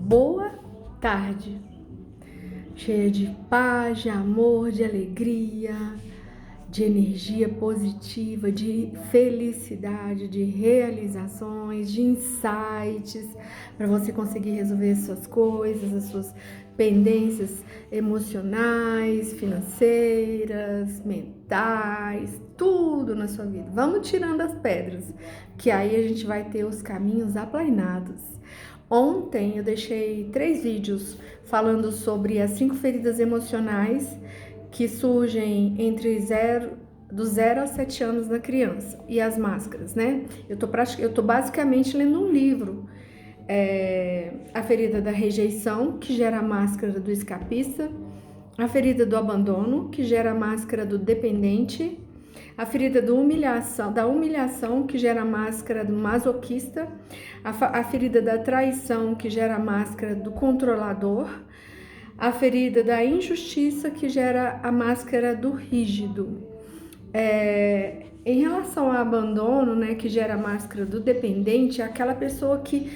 boa tarde, cheia de paz, de amor, de alegria, de energia positiva, de felicidade, de realizações, de insights, para você conseguir resolver as suas coisas, as suas pendências emocionais, financeiras, mentais, tudo na sua vida. Vamos tirando as pedras, que aí a gente vai ter os caminhos aplainados. Ontem eu deixei 3 vídeos falando sobre as 5 feridas emocionais que surgem do 0 aos 7 anos da criança, e as máscaras, né? Eu tô basicamente lendo um livro, a ferida da rejeição, que gera a máscara do escapista, a ferida do abandono, que gera a máscara do dependente, a ferida da humilhação, que gera a máscara do masoquista, a ferida da traição, que gera a máscara do controlador, a ferida da injustiça, que gera a máscara do rígido. Em relação ao abandono, né, que gera a máscara do dependente, é aquela pessoa que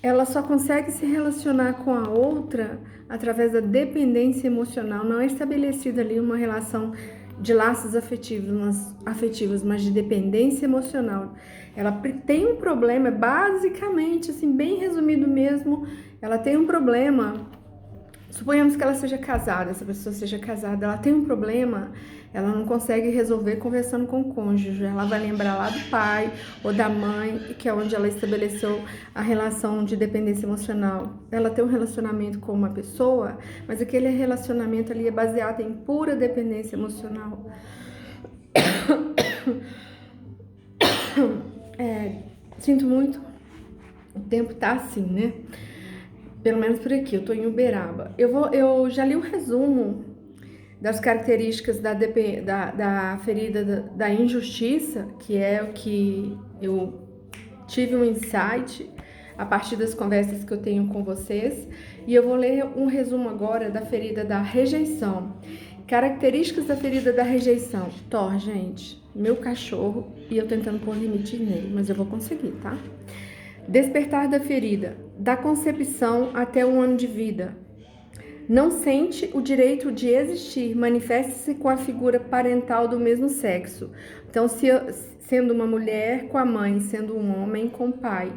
ela só consegue se relacionar com a outra através da dependência emocional. Não é estabelecida ali uma relação de laços afetivos, mas de dependência emocional. Ela tem um problema, basicamente, assim, bem resumido mesmo, ela tem um problema. Suponhamos que ela seja casada, essa pessoa seja casada, ela tem um problema, ela não consegue resolver conversando com o cônjuge, ela vai lembrar lá do pai ou da mãe, que é onde ela estabeleceu a relação de dependência emocional. Ela tem um relacionamento com uma pessoa, mas aquele relacionamento ali é baseado em pura dependência emocional. Sinto muito, o tempo tá assim, né? Pelo menos por aqui, eu tô em Uberaba. Eu já li o resumo das características da ferida da injustiça, que é o que eu tive um insight a partir das conversas que eu tenho com vocês. E eu vou ler um resumo agora da ferida da rejeição. Características da ferida da rejeição. Thor, gente, meu cachorro, e eu tentando pôr limite nele, mas eu vou conseguir, tá? Despertar da ferida, da concepção até 1 ano de vida. Não sente o direito de existir, manifesta-se com a figura parental do mesmo sexo. Então, sendo uma mulher com a mãe, sendo um homem com o pai.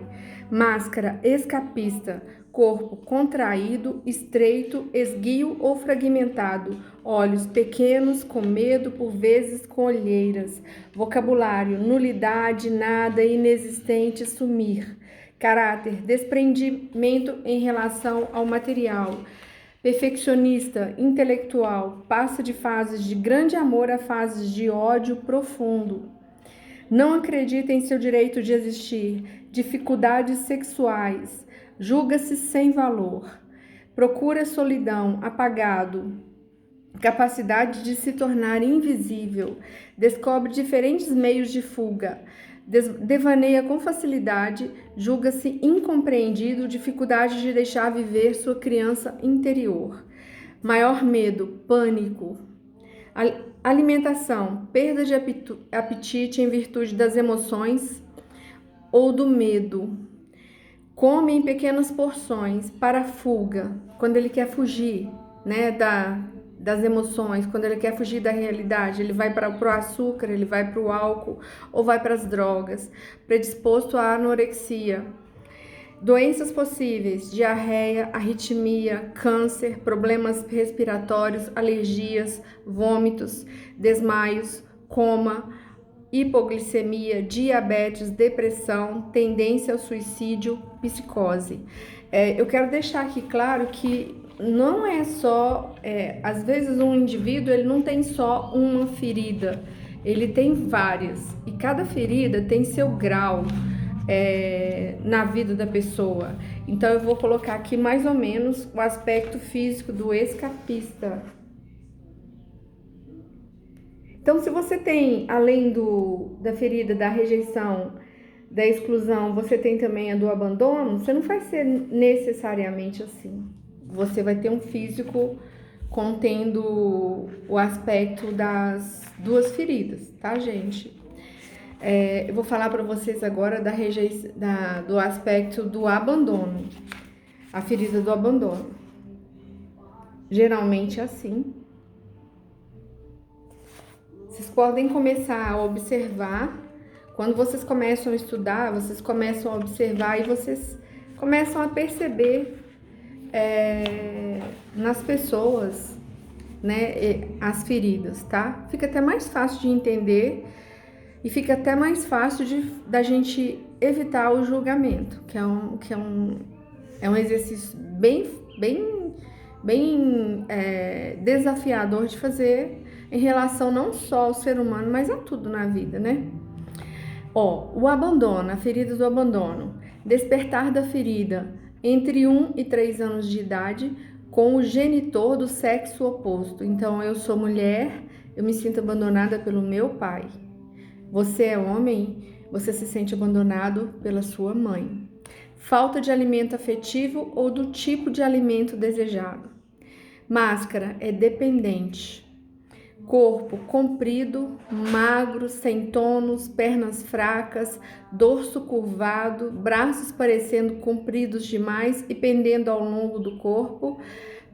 Máscara, escapista, corpo contraído, estreito, esguio ou fragmentado. Olhos pequenos, com medo, por vezes com olheiras. Vocabulário, nulidade, nada, inexistente, sumir. Caráter, desprendimento em relação ao material. Perfeccionista, intelectual, passa de fases de grande amor a fases de ódio profundo. Não acredita em seu direito de existir. Dificuldades sexuais. Julga-se sem valor. Procura solidão, apagado. Capacidade de se tornar invisível. Descobre diferentes meios de fuga. Devaneia com facilidade, julga-se incompreendido, dificuldade de deixar viver sua criança interior. Maior medo, pânico. Alimentação, perda de apetite em virtude das emoções ou do medo. Come em pequenas porções para fuga, quando ele quer fugir, né, das emoções, quando ele quer fugir da realidade, ele vai para o açúcar, ele vai para o álcool ou vai para as drogas. Predisposto à anorexia. Doenças possíveis: diarreia, arritmia, câncer, problemas respiratórios, alergias, vômitos, desmaios, coma, hipoglicemia, diabetes, depressão, tendência ao suicídio, psicose. Eu quero deixar aqui claro que não é só, às vezes um indivíduo ele não tem só uma ferida, ele tem várias, e cada ferida tem seu grau na vida da pessoa. Então eu vou colocar aqui mais ou menos o aspecto físico do escapista. Então, se você tem, além da ferida da rejeição, da exclusão, você tem também a do abandono, você não vai ser necessariamente assim. Você vai ter um físico contendo o aspecto das 2 feridas, tá, gente? Eu vou falar para vocês agora do aspecto do abandono. A ferida do abandono. Geralmente é assim. Vocês podem começar a observar. Quando vocês começam a estudar, vocês começam a observar e vocês começam a perceber nas pessoas, né, as feridas, tá? Fica até mais fácil de entender e fica até mais fácil da gente evitar o julgamento, que é um exercício bem desafiador de fazer em relação não só ao ser humano, mas a tudo na vida, né? O abandono, a ferida do abandono. Despertar da ferida entre 1 e 3 anos de idade com o genitor do sexo oposto. Então, eu sou mulher, eu me sinto abandonada pelo meu pai. Você é homem, você se sente abandonado pela sua mãe. Falta de alimento afetivo ou do tipo de alimento desejado. Máscara é dependente. Corpo comprido, magro, sem tônus, pernas fracas, dorso curvado, braços parecendo compridos demais e pendendo ao longo do corpo,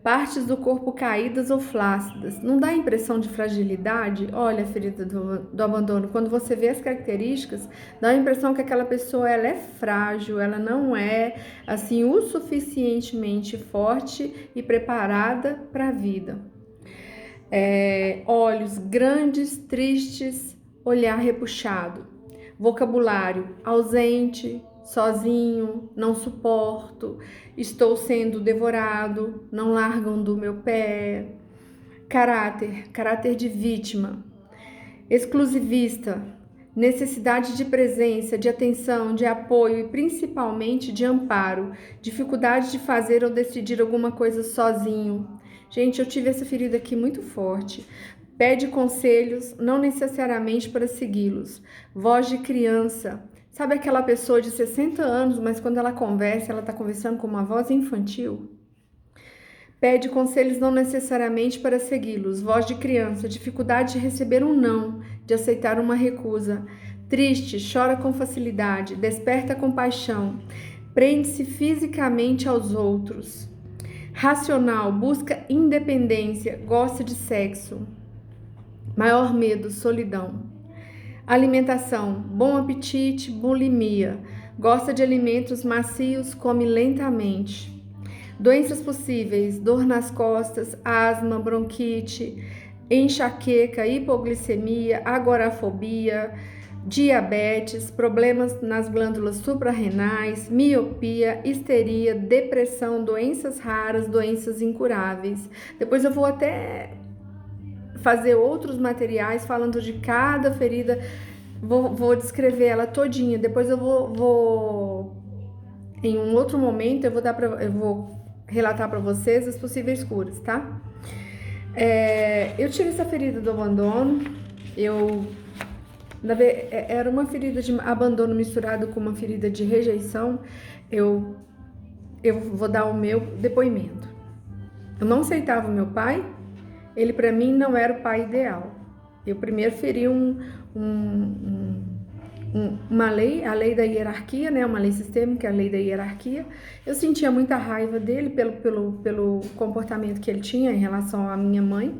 partes do corpo caídas ou flácidas. Não dá a impressão de fragilidade? Olha a ferida do abandono. Quando você vê as características, dá a impressão que aquela pessoa ela é frágil, ela não é assim o suficientemente forte e preparada para a vida. Olhos grandes, tristes, olhar repuxado. Vocabulário ausente, sozinho, não suporto, estou sendo devorado, não largam do meu pé. Caráter de vítima. Exclusivista, necessidade de presença, de atenção, de apoio e principalmente de amparo. Dificuldade de fazer ou decidir alguma coisa sozinho. Gente, eu tive essa ferida aqui muito forte. Pede conselhos, não necessariamente para segui-los. Voz de criança. Sabe aquela pessoa de 60 anos, mas quando ela conversa, ela está conversando com uma voz infantil? Pede conselhos não necessariamente para segui-los. Voz de criança. Dificuldade de receber um não, de aceitar uma recusa. Triste, chora com facilidade, desperta compaixão. Prende-se fisicamente aos outros. Racional, busca independência, gosta de sexo. Maior medo, solidão. Alimentação, bom apetite, bulimia. Gosta de alimentos macios, come lentamente. Doenças possíveis, dor nas costas, asma, bronquite, enxaqueca, hipoglicemia, agorafobia, diabetes, problemas nas glândulas suprarrenais, miopia, histeria, depressão, doenças raras, doenças incuráveis. Depois eu vou até fazer outros materiais falando de cada ferida, vou descrever ela todinha. Depois eu vou em um outro momento, eu vou relatar para vocês as possíveis curas, tá? Eu tive essa ferida do abandono, era uma ferida de abandono misturado com uma ferida de rejeição. Eu vou dar o meu depoimento. Eu não aceitava o meu pai, ele para mim não era o pai ideal. Eu primeiro feri uma lei, a lei da hierarquia, né? Uma lei sistêmica, a lei da hierarquia. Eu sentia muita raiva dele pelo comportamento que ele tinha em relação à minha mãe,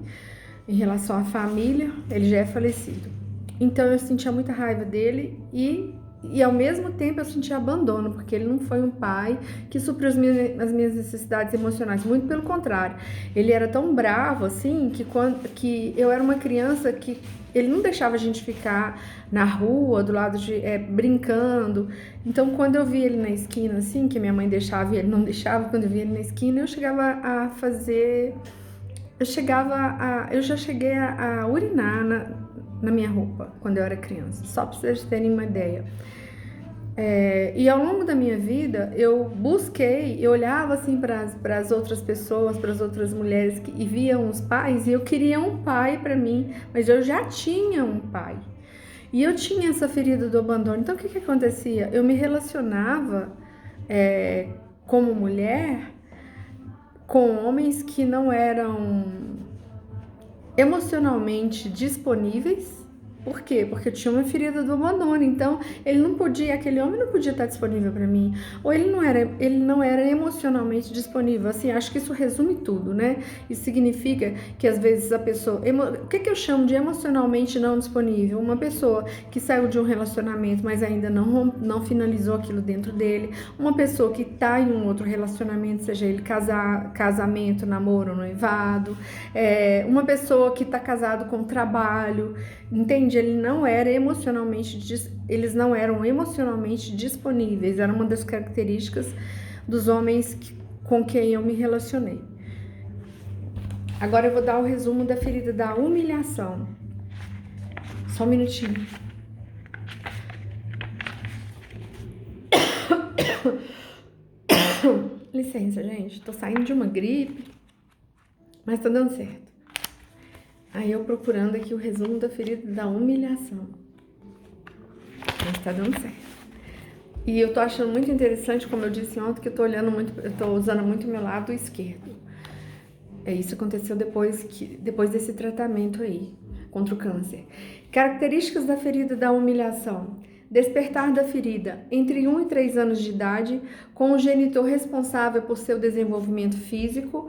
em relação à família. Ele já é falecido. Então eu sentia muita raiva dele e ao mesmo tempo eu sentia abandono, porque ele não foi um pai que supriu as minhas necessidades emocionais, muito pelo contrário. Ele era tão bravo assim que eu era uma criança que ele não deixava a gente ficar na rua, do lado de brincando. Então quando eu via ele na esquina assim, que minha mãe deixava e ele não deixava, quando eu via ele na esquina, eu chegava a fazer... Eu já cheguei a urinar na minha roupa quando eu era criança, só para vocês terem uma ideia. E ao longo da minha vida eu olhava assim para as outras pessoas, para as outras mulheres e viam os pais, e eu queria um pai para mim, mas eu já tinha um pai e eu tinha essa ferida do abandono. Então o que acontecia? Eu me relacionava como mulher com homens que não eram emocionalmente disponíveis Por quê? Porque eu tinha uma ferida do abandono, então aquele homem não podia estar disponível para mim, ou ele não era emocionalmente disponível. Assim, acho que isso resume tudo, né? Isso significa que às vezes a pessoa, o que eu chamo de emocionalmente não disponível? Uma pessoa que saiu de um relacionamento, mas ainda não finalizou aquilo dentro dele, uma pessoa que está em um outro relacionamento, seja ele casamento, namoro, noivado, uma pessoa que está casado com trabalho, entende? Eles não eram emocionalmente disponíveis, era uma das características dos homens com quem eu me relacionei. Agora eu vou dar o resumo da ferida da humilhação. Só um minutinho. Licença, gente, tô saindo de uma gripe, mas tá dando certo. Aí eu procurando aqui o resumo da ferida da humilhação. Mas tá dando certo. E eu tô achando muito interessante, como eu disse ontem, que eu tô usando muito o meu lado esquerdo. Isso aconteceu depois desse tratamento aí, contra o câncer. Características da ferida da humilhação. Despertar da ferida entre 1 e 3 anos de idade, com o genitor responsável por seu desenvolvimento físico,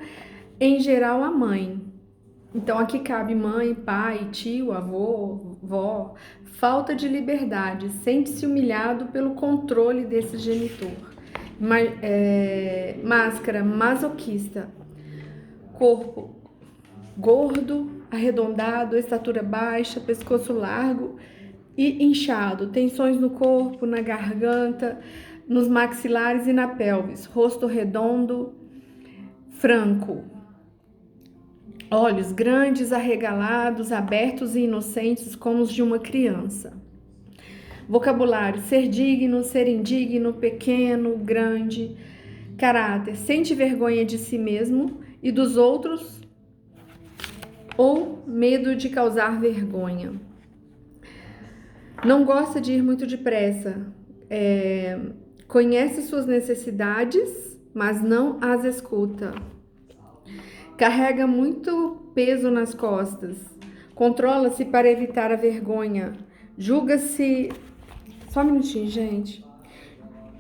em geral a mãe. Então aqui cabe mãe, pai, tio, avô, vó. Falta de liberdade, sente-se humilhado pelo controle desse genitor. Máscara, masoquista. Corpo gordo, arredondado, estatura baixa, pescoço largo e inchado, tensões no corpo, na garganta, nos maxilares e na pelvis, rosto redondo, franco, olhos grandes, arregalados, abertos e inocentes como os de uma criança. Vocabulário: ser digno, ser indigno, pequeno, grande. Caráter: sente vergonha de si mesmo e dos outros ou medo de causar vergonha. Não gosta de ir muito depressa. Conhece suas necessidades, mas não as escuta. Carrega muito peso nas costas. Controla-se para evitar a vergonha. Julga-se... Só um minutinho, gente.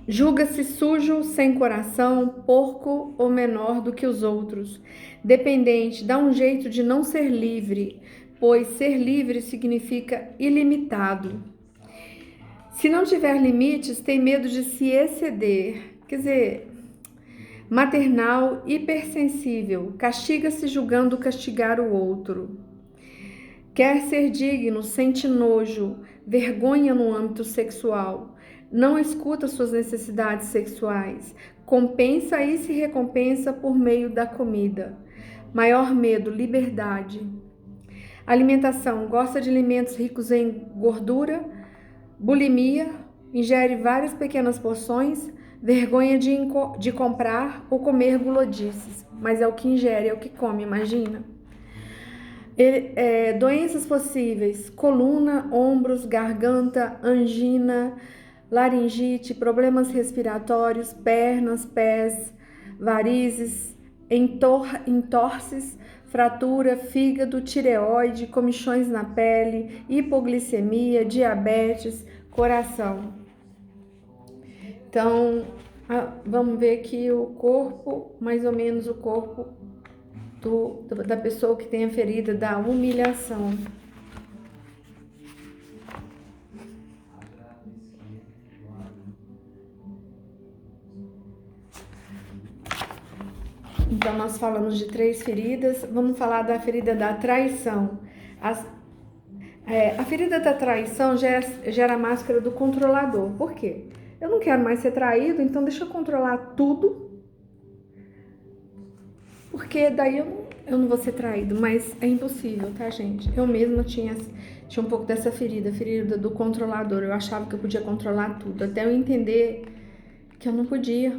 Julga-se sujo, sem coração, porco ou menor do que os outros. Dependente, dá um jeito de não ser livre, pois ser livre significa ilimitado. Se não tiver limites, tem medo de se exceder. Quer dizer, maternal, hipersensível, castiga-se julgando castigar o outro. Quer ser digno, sente nojo, vergonha no âmbito sexual. Não escuta suas necessidades sexuais. Compensa e se recompensa por meio da comida. Maior medo, liberdade. Alimentação. Gosta de alimentos ricos em gordura. Bulimia. Ingere várias pequenas porções. Vergonha de comprar ou comer gulodices. Mas é o que ingere, é o que come, imagina. Doenças possíveis: coluna, ombros, garganta, angina, laringite, problemas respiratórios, pernas, pés, varizes, entorses, fratura, fígado, tireoide, comichões na pele, hipoglicemia, diabetes, coração. Então, vamos ver aqui o corpo, mais ou menos o corpo da pessoa que tem a ferida da humilhação. Então, nós falamos de 3 feridas. Vamos falar da ferida da traição. A ferida da traição gera a máscara do controlador. Por quê? Eu não quero mais ser traído, então deixa eu controlar tudo, porque daí eu não vou ser traído. Mas é impossível, tá, gente? Eu mesma tinha um pouco dessa ferida do controlador. Eu achava que eu podia controlar tudo, até eu entender que eu não podia.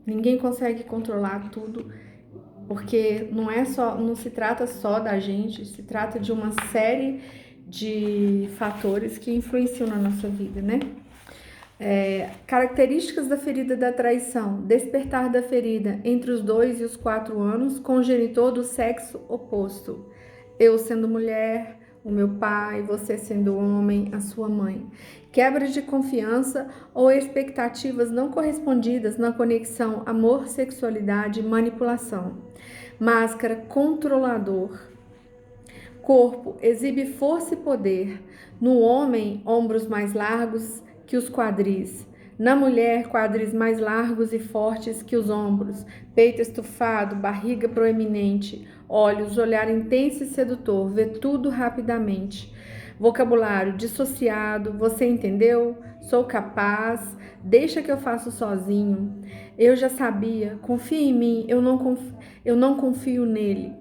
Ninguém consegue controlar tudo, porque não se trata só da gente, se trata de uma série de fatores que influenciam na nossa vida, né? Características da ferida da traição: despertar da ferida entre os 2 e os 4 anos com o genitor do sexo oposto. Eu sendo mulher, o meu pai, você sendo homem, a sua mãe. Quebra de confiança ou expectativas não correspondidas na conexão amor, sexualidade e manipulação. Máscara, controlador. Corpo, exibe força e poder. No homem, ombros mais largos que os quadris. Na mulher, quadris mais largos e fortes que os ombros. Peito estufado, barriga proeminente. Olhos, olhar intenso e sedutor, vê tudo rapidamente. Vocabulário dissociado, você entendeu? Sou capaz, deixa que eu faço sozinho. Eu já sabia, confia em mim, eu não confio nele.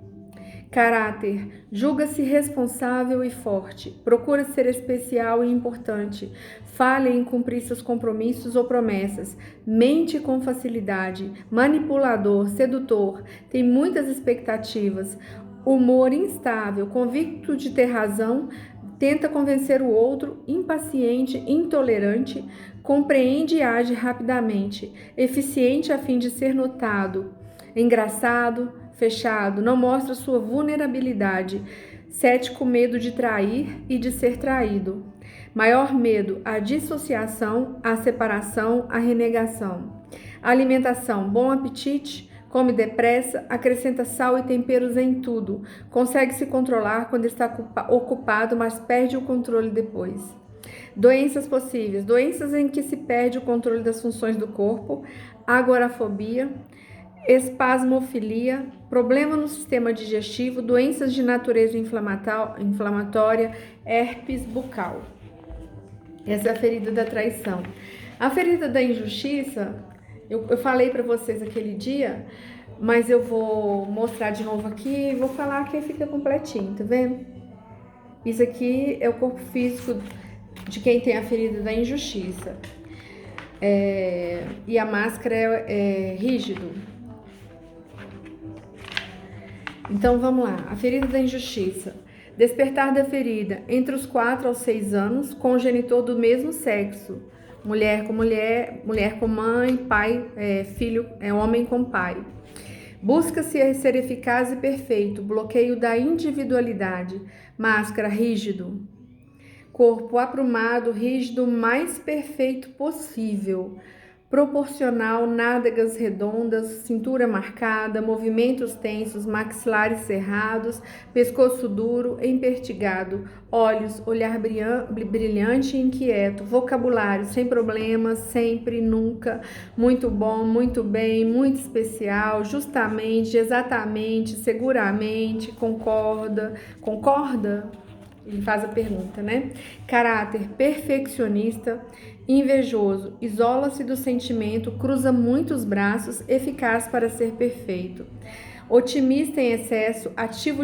Caráter, julga-se responsável e forte, procura ser especial e importante, falha em cumprir seus compromissos ou promessas, mente com facilidade, manipulador, sedutor, tem muitas expectativas, humor instável, convicto de ter razão, tenta convencer o outro, impaciente, intolerante, compreende e age rapidamente, eficiente a fim de ser notado, engraçado, fechado, não mostra sua vulnerabilidade. Cético, medo de trair e de ser traído. Maior medo, a dissociação, a separação, a renegação. Alimentação, bom apetite, come depressa, acrescenta sal e temperos em tudo. Consegue se controlar quando está ocupado, mas perde o controle depois. Doenças possíveis, doenças em que se perde o controle das funções do corpo, agorafobia, espasmofilia, problema no sistema digestivo, doenças de natureza inflamatória, herpes bucal. Essa é a ferida da traição. A ferida da injustiça, eu falei para vocês aquele dia, mas eu vou mostrar de novo aqui e vou falar que fica completinho, tá vendo? Isso aqui é o corpo físico de quem tem a ferida da injustiça. E a máscara é rígido. Então vamos lá, a ferida da injustiça. Despertar da ferida entre os 4 aos 6 anos com o genitor do mesmo sexo. Mulher com mulher, mulher com mãe, pai, filho, homem com pai. Busca-se ser eficaz e perfeito, bloqueio da individualidade. Máscara, rígido. Corpo aprumado, rígido, mais perfeito possível. Proporcional, nádegas redondas, cintura marcada, movimentos tensos, maxilares cerrados, pescoço duro, empertigado, olhos, olhar brilhante e inquieto, vocabulário sem problemas, sempre, nunca, muito bom, muito bem, muito especial, justamente, exatamente, seguramente, concorda? Ele faz a pergunta, né? Caráter perfeccionista, invejoso, isola-se do sentimento, cruza muitos braços, eficaz para ser perfeito. Otimista em excesso, ativo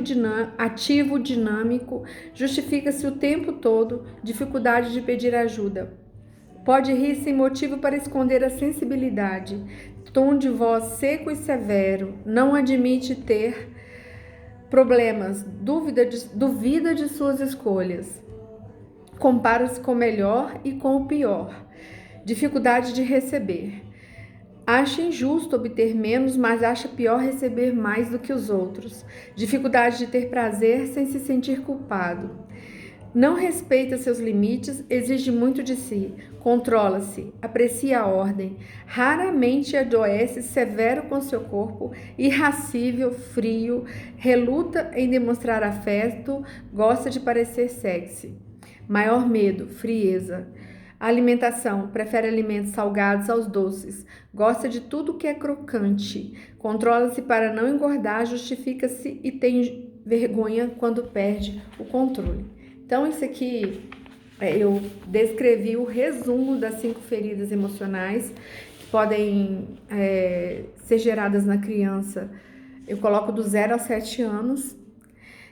dinâmico, justifica-se o tempo todo, dificuldade de pedir ajuda. Pode rir sem motivo para esconder a sensibilidade. Tom de voz seco e severo, não admite ter problemas, duvida de suas escolhas. Compara-se com o melhor e com o pior. Dificuldade de receber. Acha injusto obter menos, mas acha pior receber mais do que os outros. Dificuldade de ter prazer sem se sentir culpado. Não respeita seus limites, exige muito de si, controla-se, aprecia a ordem, raramente adoece, severo com seu corpo, irascível, frio, reluta em demonstrar afeto, gosta de parecer sexy. Maior medo, frieza. Alimentação, prefere alimentos salgados aos doces, gosta de tudo que é crocante, controla-se para não engordar, justifica-se e tem vergonha quando perde o controle. Então, isso aqui, eu descrevi o resumo das 5 feridas emocionais que podem ser geradas na criança. Eu coloco do 0 aos 7 anos.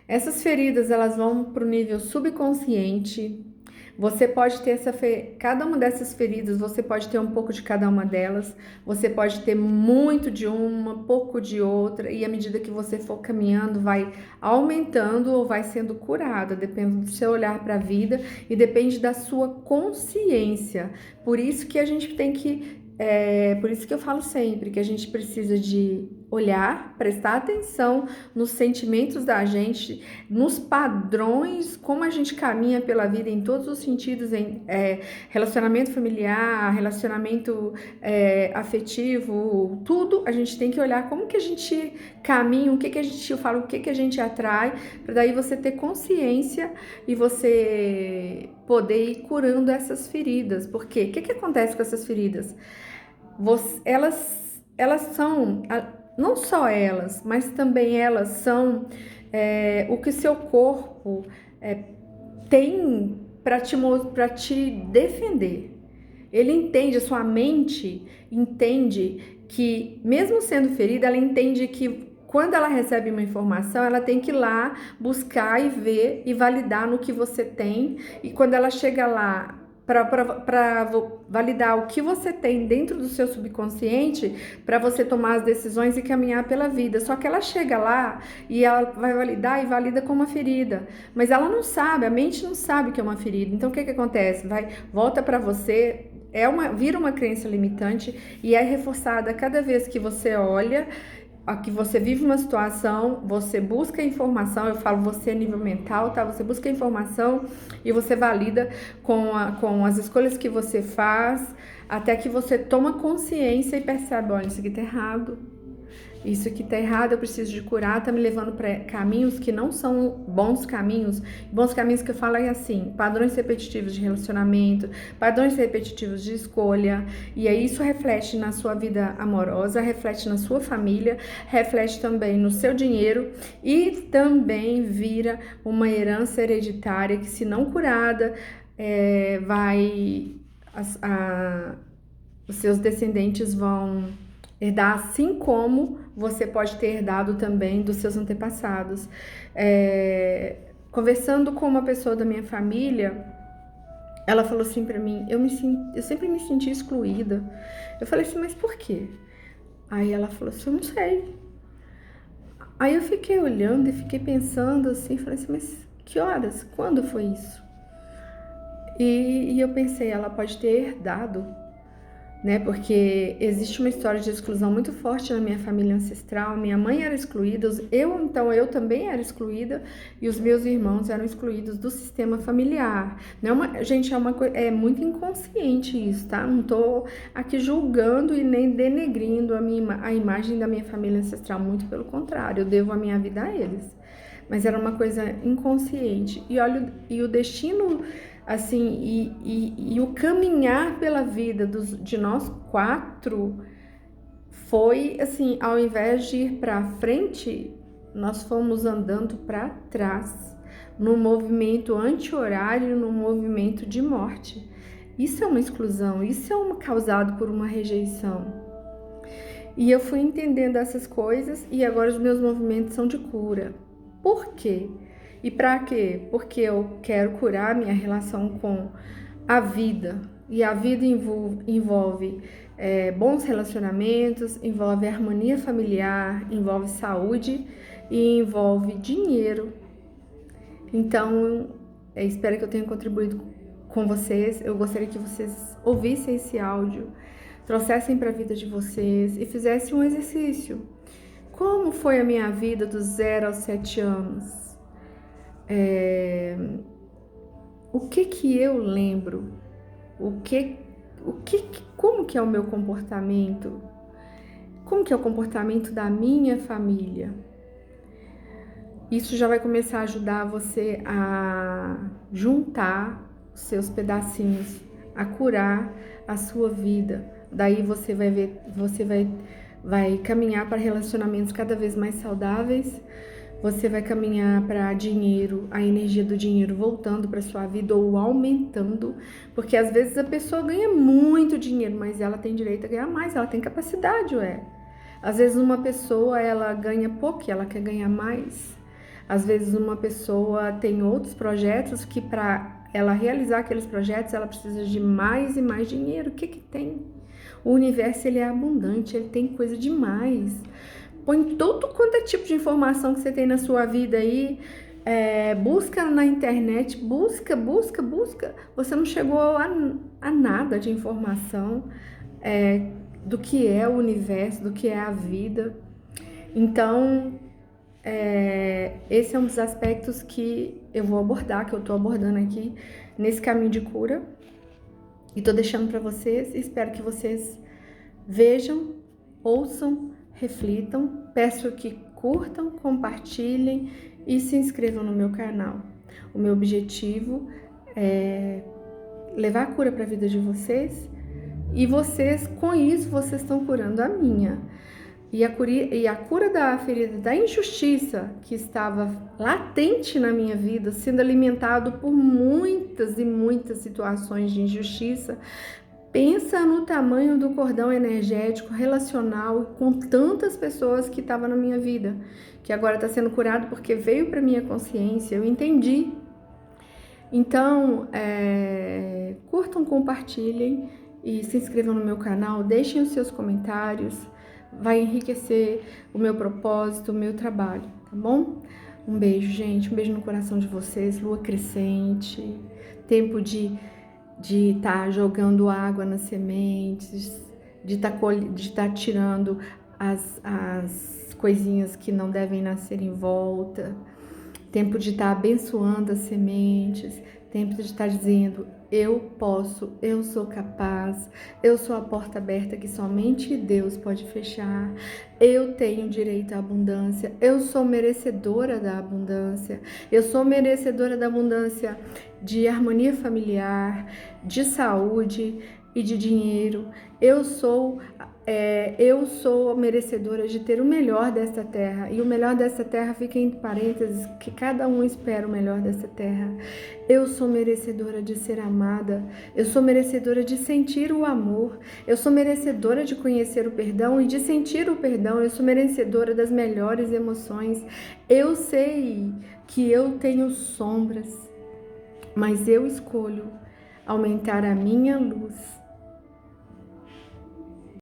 Essas feridas, elas vão para o nível subconsciente. Você pode ter cada uma dessas feridas, você pode ter um pouco de cada uma delas, você pode ter muito de uma, pouco de outra, e à medida que você for caminhando, vai aumentando ou vai sendo curada, depende do seu olhar para a vida e depende da sua consciência. Por isso que a gente tem que, por isso que eu falo sempre, que a gente precisa de olhar, prestar atenção nos sentimentos da gente, nos padrões, como a gente caminha pela vida em todos os sentidos, em relacionamento familiar, relacionamento afetivo, tudo a gente tem que olhar como que a gente caminha, o que que a gente fala, o que que a gente atrai, para daí você ter consciência e você poder ir curando essas feridas. Porque o que que acontece com essas feridas? Elas são, não só elas, mas também elas são o que seu corpo tem para te defender. Ele entende, a sua mente entende que, mesmo sendo ferida, ela entende que quando ela recebe uma informação, ela tem que ir lá buscar e ver e validar no que você tem. E quando ela chega lá para validar o que você tem dentro do seu subconsciente, para você tomar as decisões e caminhar pela vida. Só que ela chega lá e ela vai validar e valida com uma ferida. Mas ela não sabe, a mente não sabe que é uma ferida. Então o que acontece? Volta para você, vira uma crença limitante e é reforçada cada vez que você olha, que você vive uma situação, você busca informação, eu falo você a nível mental, tá? Você busca informação e você valida com as escolhas que você faz, até que você toma consciência e percebe, olha, isso aqui tá errado. Isso aqui tá errado, eu preciso de curar, tá me levando para caminhos que não são bons caminhos. Bons caminhos que eu falo é assim, padrões repetitivos de relacionamento, padrões repetitivos de escolha, e aí isso reflete na sua vida amorosa, reflete na sua família, reflete também no seu dinheiro e também vira uma herança hereditária que, se não curada, os seus descendentes vão herdar, assim como você pode ter herdado também dos seus antepassados. Conversando com uma pessoa da minha família, ela falou assim pra mim, eu sempre me senti excluída. Eu falei assim, mas por quê? Aí ela falou assim, eu não sei. Aí eu fiquei olhando e fiquei pensando assim, falei assim, mas que horas? Quando foi isso? E eu pensei, ela pode ter herdado, né? Porque existe uma história de exclusão muito forte na minha família ancestral. Minha mãe era excluída, eu também era excluída, e os meus irmãos eram excluídos do sistema familiar. Gente, é muito inconsciente isso, tá? Não tô aqui julgando e nem denegrindo a imagem da minha família ancestral, muito pelo contrário, eu devo a minha vida a eles. Mas era uma coisa inconsciente. E olha, e o destino, assim, e o caminhar pela vida de nós 4 foi assim, ao invés de ir para frente, nós fomos andando para trás, num movimento anti-horário, num movimento de morte. Isso é uma exclusão, isso é causado por uma rejeição. E eu fui entendendo essas coisas e agora os meus movimentos são de cura. Por quê? E para quê? Porque eu quero curar minha relação com a vida. E a vida envolve bons relacionamentos, envolve harmonia familiar, envolve saúde e envolve dinheiro. Então, espero que eu tenha contribuído com vocês. Eu gostaria que vocês ouvissem esse áudio, trouxessem para a vida de vocês e fizessem um exercício. Como foi a minha vida dos 0 aos 7 anos? O que eu lembro? Como que é o meu comportamento? Como que é o comportamento da minha família? Isso já vai começar a ajudar você a juntar os seus pedacinhos, a curar a sua vida. Daí você vai ver, vai caminhar para relacionamentos cada vez mais saudáveis. Você vai caminhar para dinheiro, a energia do dinheiro voltando para sua vida ou aumentando, porque às vezes a pessoa ganha muito dinheiro, mas ela tem direito a ganhar mais, ela tem capacidade, Às vezes uma pessoa, ela ganha pouco e ela quer ganhar mais. Às vezes uma pessoa tem outros projetos que, para ela realizar aqueles projetos, ela precisa de mais e mais dinheiro. O que tem? O universo, ele é abundante, ele tem coisa demais. Põe todo quanto é tipo de informação que você tem na sua vida aí, busca na internet, busca. Você não chegou a nada de informação do que é o universo, do que é a vida. Então, esse é um dos aspectos que eu vou abordar, que eu tô abordando aqui nesse caminho de cura. E tô deixando para vocês, espero que vocês vejam, ouçam, reflitam. Peço que curtam, compartilhem e se inscrevam no meu canal. O meu objetivo é levar a cura para a vida de vocês e vocês, com isso, vocês estão curando a minha. E a cura da ferida da injustiça que estava latente na minha vida, sendo alimentado por muitas e muitas situações de injustiça. Pensa no tamanho do cordão energético relacional com tantas pessoas que estavam na minha vida, que agora está sendo curado porque veio para minha consciência, eu entendi. Então, curtam, compartilhem e se inscrevam no meu canal, deixem os seus comentários, vai enriquecer o meu propósito, o meu trabalho, tá bom? Um beijo, gente, um beijo no coração de vocês, lua crescente, tempo de estar jogando água nas sementes, de estar tirando as coisinhas que não devem nascer em volta, tempo de estar abençoando as sementes, tempo de estar dizendo: eu posso, eu sou capaz, eu sou a porta aberta que somente Deus pode fechar, eu tenho direito à abundância, eu sou merecedora da abundância, eu sou merecedora da abundância de harmonia familiar, de saúde e de dinheiro. Eu sou merecedora de ter o melhor desta terra, e o melhor desta terra fica entre parênteses, que cada um espera o melhor desta terra. Eu sou merecedora de ser amada, eu sou merecedora de sentir o amor, eu sou merecedora de conhecer o perdão e de sentir o perdão, eu sou merecedora das melhores emoções. Eu sei que eu tenho sombras, mas eu escolho aumentar a minha luz.